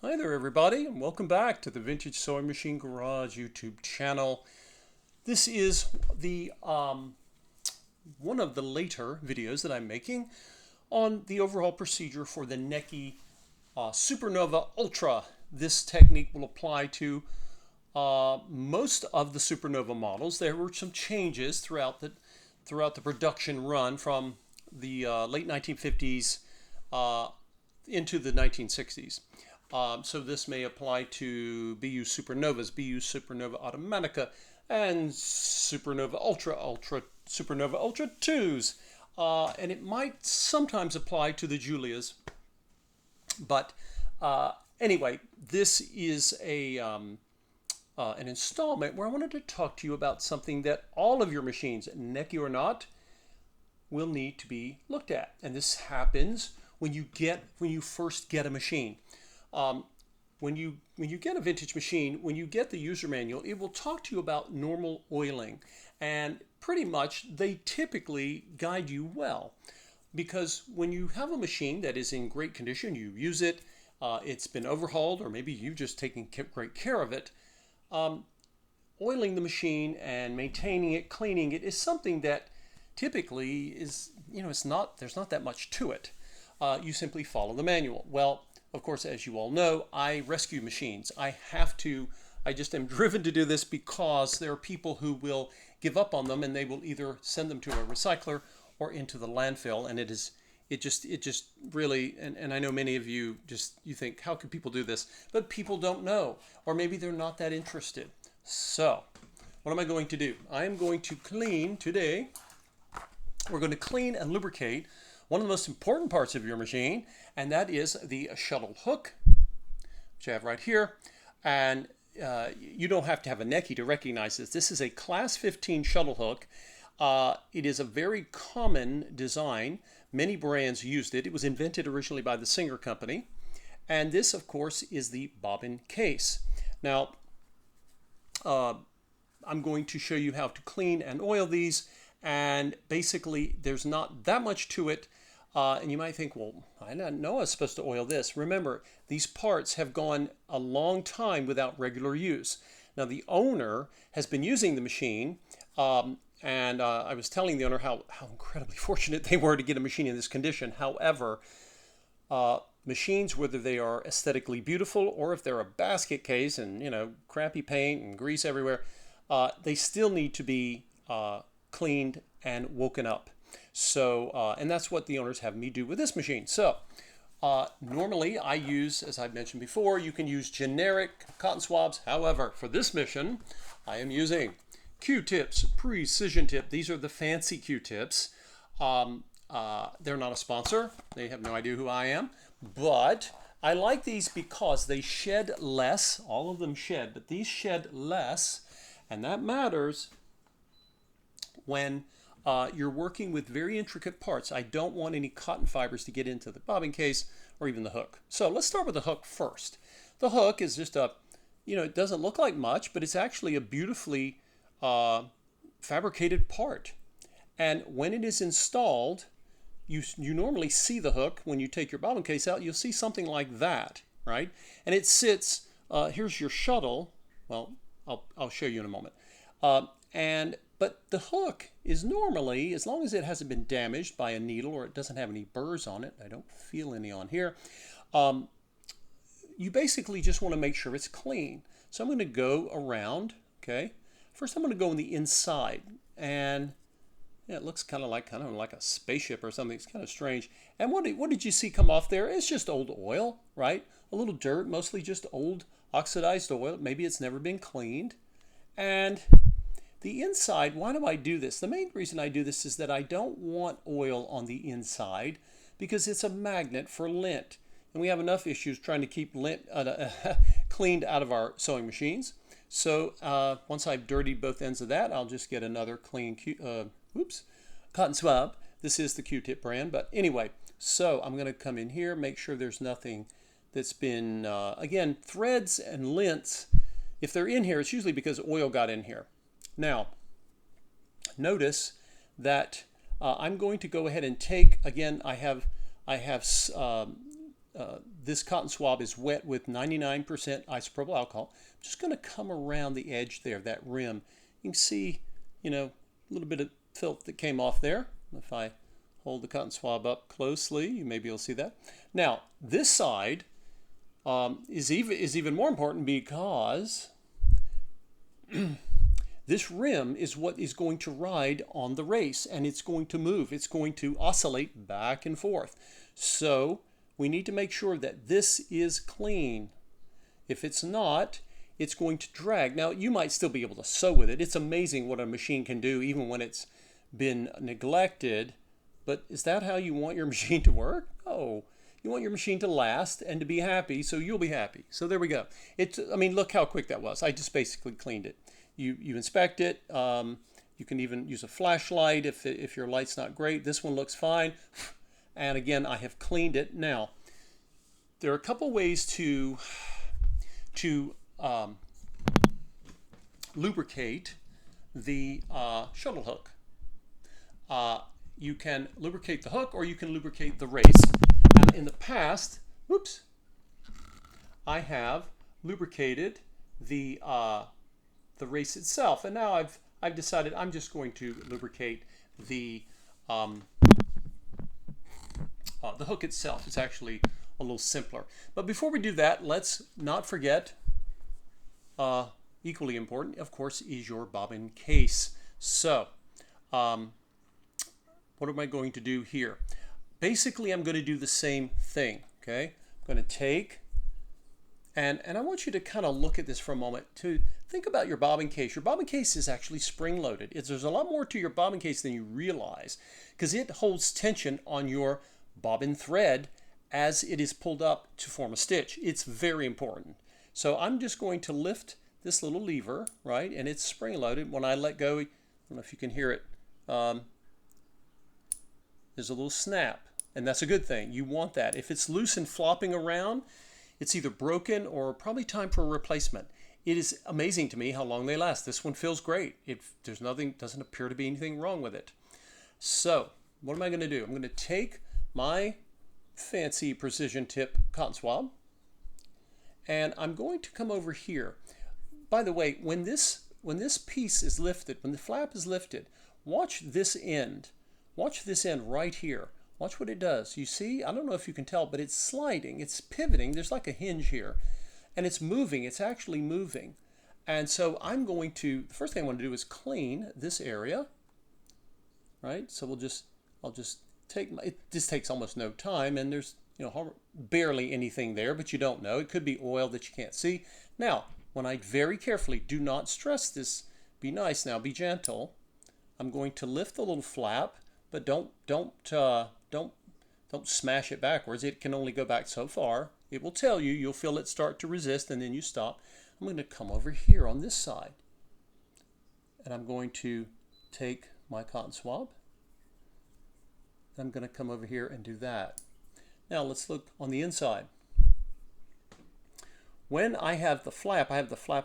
Hi there everybody, and welcome back to the Vintage Sewing Machine Garage YouTube channel. This is the one of the later videos that I'm making on the overhaul procedure for the Necchi Supernova Ultra. This technique will apply to most of the Supernova models. There were some changes throughout the production run from the late 1950s into the 1960s. So this may apply to BU Supernovas, BU Supernova Automatica, and Supernova Ultra, Supernova Ultra 2s. And it might sometimes apply to the Julias. But anyway, this is an installment where I wanted to talk to you about something that all of your machines, Necchi or not, will need to be looked at. And this happens when you first get a machine. When you get a vintage machine, when you get the user manual, it will talk to you about normal oiling, and pretty much they typically guide you well, because when you have a machine that is in great condition, you use it, it's been overhauled, or maybe you've just taken great care of it. Oiling the machine and maintaining it, cleaning it is something that typically is, there's not that much to it. You simply follow the manual. Well, of course, as you all know, I rescue machines. I just am driven to do this because there are people who will give up on them, and they will either send them to a recycler or into the landfill. And it just really, and I know many of you you think, how could people do this? But people don't know, or maybe they're not that interested. So what am I going to do? I am going to clean today. We're going to clean and lubricate one of the most important parts of your machine, and that is the shuttle hook, which I have right here. And you don't have to have a Necchi to recognize this. This is a Class 15 shuttle hook. It is a very common design. Many brands used it. It was invented originally by the Singer Company. And this, of course, is the bobbin case. Now, I'm going to show you how to clean and oil these. And basically, there's not that much to it. And you might think, well, I didn't know I was supposed to oil this. Remember, these parts have gone a long time without regular use. Now, the owner has been using the machine, and I was telling the owner how incredibly fortunate they were to get a machine in this condition. However, machines, whether they are aesthetically beautiful or if they're a basket case and, crappy paint and grease everywhere, they still need to be cleaned and woken up. So, and that's what the owners have me do with this machine. So, normally I use, as I've mentioned before, you can use generic cotton swabs. However, for this mission, I am using Q-tips, Precision Tip. These are the fancy Q-tips. They're not a sponsor. They have no idea who I am. But I like these because they shed less. All of them shed, but these shed less. And that matters when you're working with very intricate parts. I don't want any cotton fibers to get into the bobbin case or even the hook. So let's start with the hook first. The hook is just it doesn't look like much, but it's actually a beautifully fabricated part. And when it is installed, you normally see the hook. When you take your bobbin case out, you'll see something like that, right? And it sits, here's your shuttle. Well, I'll show you in a moment. But the hook is normally, as long as it hasn't been damaged by a needle or it doesn't have any burrs on it, I don't feel any on here, you basically just want to make sure it's clean. So I'm going to go around, okay? First I'm going to go on the inside, and it looks kind of like a spaceship or something. It's kind of strange. And what did you see come off there? It's just old oil, right? A little dirt, mostly just old oxidized oil. Maybe it's never been cleaned. And the inside, why do I do this? The main reason I do this is that I don't want oil on the inside because it's a magnet for lint. And we have enough issues trying to keep lint cleaned out of our sewing machines. So once I've dirtied both ends of that, I'll just get another clean cotton swab. This is the Q-tip brand. But anyway, so I'm going to come in here, make sure there's nothing that's been, again, threads and lints. If they're in here, it's usually because oil got in here. Now, notice that I'm going to go ahead and take, again, I have this cotton swab is wet with 99% isopropyl alcohol. I'm just going to come around the edge there, that rim. You can see, you know, a little bit of filth that came off there. If I hold the cotton swab up closely, maybe you'll see that. Now, this side is even more important because this rim is what is going to ride on the race, and it's going to move. It's going to oscillate back and forth. So we need to make sure that this is clean. If it's not, it's going to drag. Now, you might still be able to sew with it. It's amazing what a machine can do even when it's been neglected. But is that how you want your machine to work? No. You want your machine to last and to be happy, so you'll be happy. So there we go. I mean, look how quick that was. I just basically cleaned it. You inspect it. You can even use a flashlight if your light's not great. This one looks fine. And again, I have cleaned it. Now, there are a couple ways to lubricate the shuttle hook. You can lubricate the hook, or you can lubricate the race. And in the past, I have lubricated the race itself, and now I've decided I'm just going to lubricate the hook itself. It's actually a little simpler. But before we do that, let's not forget, equally important, of course, is your bobbin case. So, what am I going to do here? Basically, I'm going to do the same thing, okay? I'm going to take, and I want you to kind of look at this for a moment to think about your bobbin case. Your bobbin case is actually spring-loaded. There's a lot more to your bobbin case than you realize, because it holds tension on your bobbin thread as it is pulled up to form a stitch. It's very important. So I'm just going to lift this little lever, right? And it's spring-loaded. When I let go, I don't know if you can hear it, there's a little snap, and that's a good thing. You want that. If it's loose and flopping around, it's either broken or probably time for a replacement. It is amazing to me how long they last. This one feels great. There's nothing, doesn't appear to be anything wrong with it. So what am I going to do? I'm going to take my fancy precision tip cotton swab, and I'm going to come over here. By the way, when this piece is lifted, when the flap is lifted, watch this end. Watch this end right here. Watch what it does. You see, I don't know if you can tell, but it's sliding, it's pivoting. There's like a hinge here, and it's moving. It's actually moving. And so the first thing I want to do is clean this area, right? So I'll just take this takes almost no time, and there's, barely anything there, but you don't know. It could be oil that you can't see. Now, when I very carefully, do not stress this, be nice now, be gentle. I'm going to lift the little flap, but don't smash it backwards. It can only go back so far. It will tell you. You'll feel it start to resist, and then you stop. I'm going to come over here on this side, and I'm going to take my cotton swab. I'm going to come over here and do that. Now let's look on the inside. When I have the flap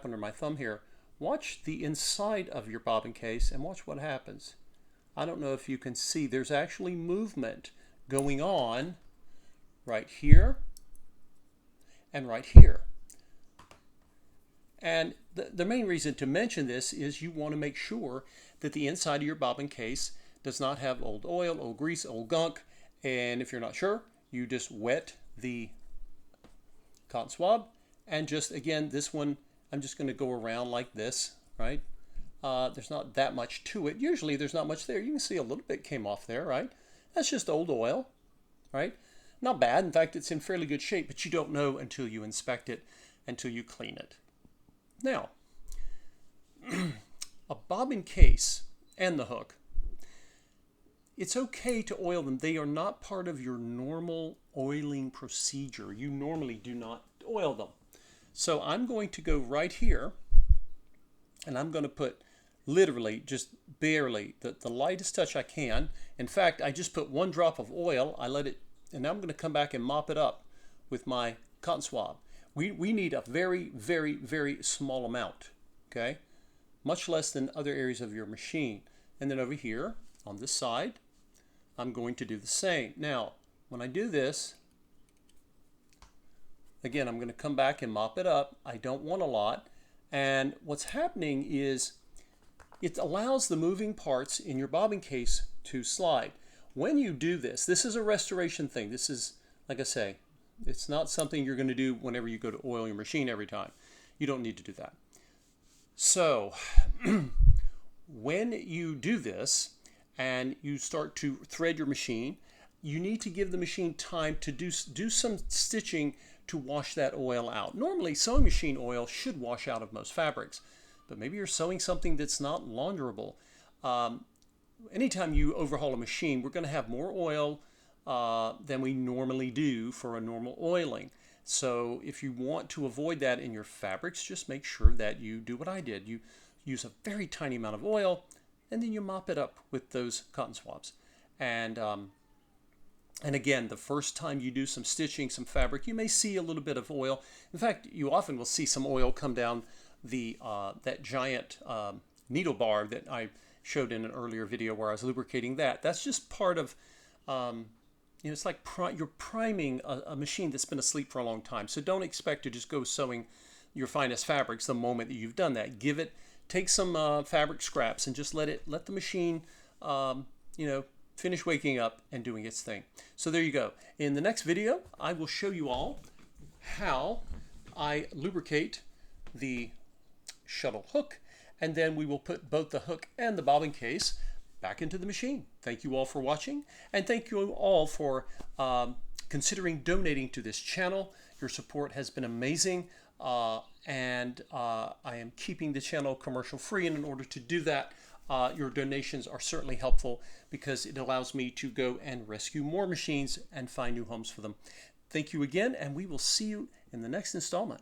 under my thumb here. Watch the inside of your bobbin case and watch what happens. I don't know if you can see, there's actually movement going on right here and right here. And the main reason to mention this is you want to make sure that the inside of your bobbin case does not have old oil, old grease, old gunk. And if you're not sure, you just wet the cotton swab, and just, again, this one, I'm just going to go around like this, right? There's not that much to it. Usually there's not much there. You can see a little bit came off there, right? That's just old oil, right? Not bad. In fact, it's in fairly good shape, but you don't know until you inspect it, until you clean it. Now, a bobbin case and the hook, it's okay to oil them. They are not part of your normal oiling procedure. You normally do not oil them. So I'm going to go right here, and I'm going to put literally just barely the lightest touch I can. In fact, I just put 1 drop of oil. I let it, and now I'm going to come back and mop it up with my cotton swab. We need a very, very, very small amount, okay? Much less than other areas of your machine. And then over here on this side, I'm going to do the same. Now, when I do this, again, I'm going to come back and mop it up. I don't want a lot. And what's happening is it allows the moving parts in your bobbin case to slide. When you do this, this is a restoration thing. This is, like I say, it's not something you're going to do whenever you go to oil your machine every time. You don't need to do that. So when you do this and you start to thread your machine, you need to give the machine time to do some stitching to wash that oil out. Normally, sewing machine oil should wash out of most fabrics, but maybe you're sewing something that's not launderable. Anytime you overhaul a machine, we're going to have more oil than we normally do for a normal oiling. So if you want to avoid that in your fabrics, just make sure that you do what I did. You use a very tiny amount of oil, and then you mop it up with those cotton swabs. And again, the first time you do some stitching, some fabric, you may see a little bit of oil. In fact, you often will see some oil come down the that giant needle bar that I showed in an earlier video where I was lubricating that. That's just part of, it's like you're priming a machine that's been asleep for a long time. So don't expect to just go sewing your finest fabrics the moment that you've done that. Take some fabric scraps and just let the machine, finish waking up and doing its thing. So there you go. In the next video, I will show you all how I lubricate the shuttle hook, and then we will put both the hook and the bobbin case back into the machine. Thank you all for watching, and thank you all for considering donating to this channel. Your support has been amazing, and I am keeping the channel commercial free, and in order to do that, your donations are certainly helpful because it allows me to go and rescue more machines and find new homes for them. Thank you again, and we will see you in the next installment.